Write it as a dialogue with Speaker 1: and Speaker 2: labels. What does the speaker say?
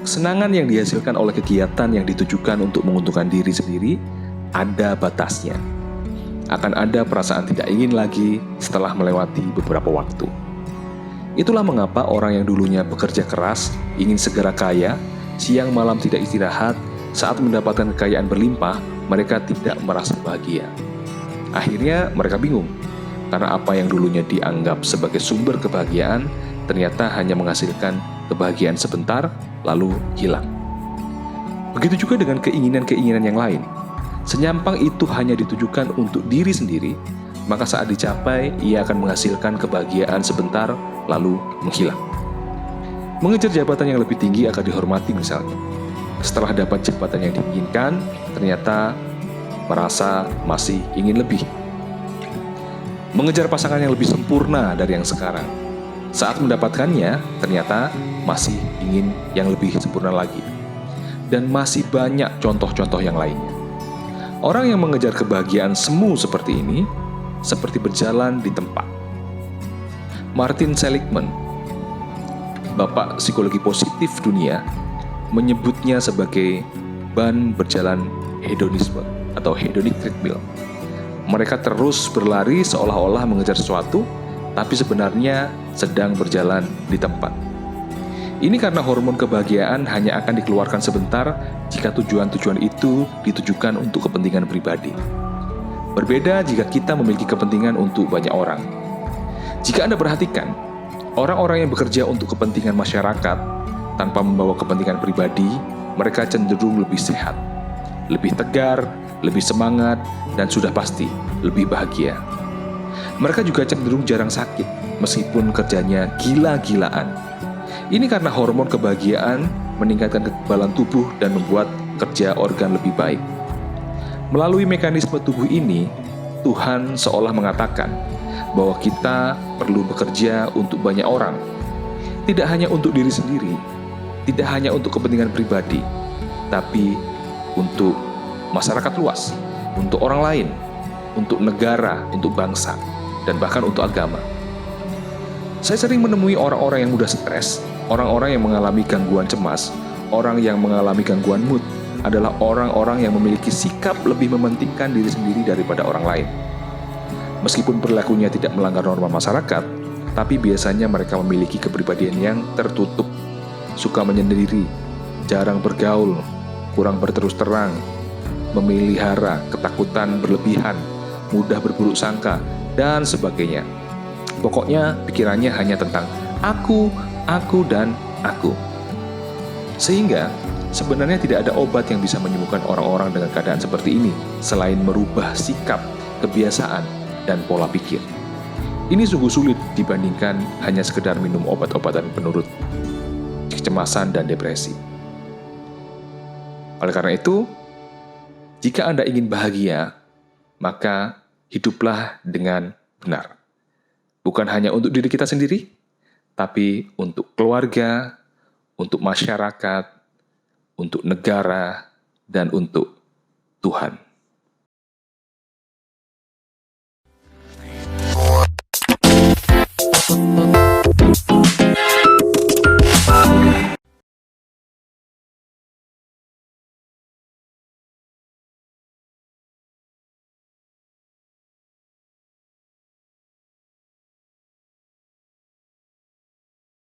Speaker 1: Kesenangan yang dihasilkan oleh kegiatan yang ditujukan untuk menguntungkan diri sendiri ada batasnya. Akan ada perasaan tidak ingin lagi setelah melewati beberapa waktu. Itulah mengapa orang yang dulunya bekerja keras, ingin segera kaya, siang malam tidak istirahat, saat mendapatkan kekayaan berlimpah, mereka tidak merasa bahagia. Akhirnya mereka bingung, karena apa yang dulunya dianggap sebagai sumber kebahagiaan, ternyata hanya menghasilkan kebahagiaan sebentar, lalu hilang. Begitu juga dengan keinginan-keinginan yang lain. Senyampang itu hanya ditujukan untuk diri sendiri, maka saat dicapai, ia akan menghasilkan kebahagiaan sebentar, lalu menghilang. Mengejar jabatan yang lebih tinggi akan dihormati misalnya. Setelah dapat jabatan yang diinginkan, ternyata merasa masih ingin lebih. Mengejar pasangan yang lebih sempurna dari yang sekarang. Saat mendapatkannya, ternyata masih ingin yang lebih sempurna lagi. Dan masih banyak contoh-contoh yang lainnya. Orang yang mengejar kebahagiaan semu seperti ini, seperti berjalan di tempat. Martin Seligman, bapak psikologi positif dunia, menyebutnya sebagai ban berjalan hedonisme atau hedonic treadmill. Mereka terus berlari seolah-olah mengejar sesuatu, tapi sebenarnya sedang berjalan di tempat. Ini karena hormon kebahagiaan hanya akan dikeluarkan sebentar jika tujuan-tujuan itu ditujukan untuk kepentingan pribadi. Berbeda jika kita memiliki kepentingan untuk banyak orang. Jika Anda perhatikan, orang-orang yang bekerja untuk kepentingan masyarakat tanpa membawa kepentingan pribadi, mereka cenderung lebih sehat, lebih tegar, lebih semangat, dan sudah pasti lebih bahagia. Mereka juga cenderung jarang sakit, meskipun kerjanya gila-gilaan. Ini karena hormon kebahagiaan meningkatkan kekebalan tubuh dan membuat kerja organ lebih baik. Melalui mekanisme tubuh ini, Tuhan seolah mengatakan bahwa kita perlu bekerja untuk banyak orang. Tidak hanya untuk diri sendiri, tidak hanya untuk kepentingan pribadi, tapi untuk masyarakat luas, untuk orang lain, untuk negara, untuk bangsa, dan bahkan untuk agama. Saya sering menemui orang-orang yang mudah stres, orang-orang yang mengalami gangguan cemas, orang yang mengalami gangguan mood, adalah orang-orang yang memiliki sikap lebih mementingkan diri sendiri daripada orang lain. Meskipun perilakunya tidak melanggar norma masyarakat, tapi biasanya mereka memiliki kepribadian yang tertutup, suka menyendiri, jarang bergaul, kurang berterus terang, memelihara ketakutan berlebihan, mudah berburuk sangka, dan sebagainya. Pokoknya pikirannya hanya tentang aku, dan aku. Sehingga sebenarnya tidak ada obat yang bisa menyembuhkan orang-orang dengan keadaan seperti ini selain merubah sikap, kebiasaan, dan pola pikir. Ini sungguh sulit dibandingkan hanya sekedar minum obat-obatan penurut kecemasan dan depresi. Oleh karena itu, jika Anda ingin bahagia, maka hiduplah dengan benar. Bukan hanya untuk diri kita sendiri, tapi untuk keluarga, untuk masyarakat, untuk negara, dan untuk Tuhan.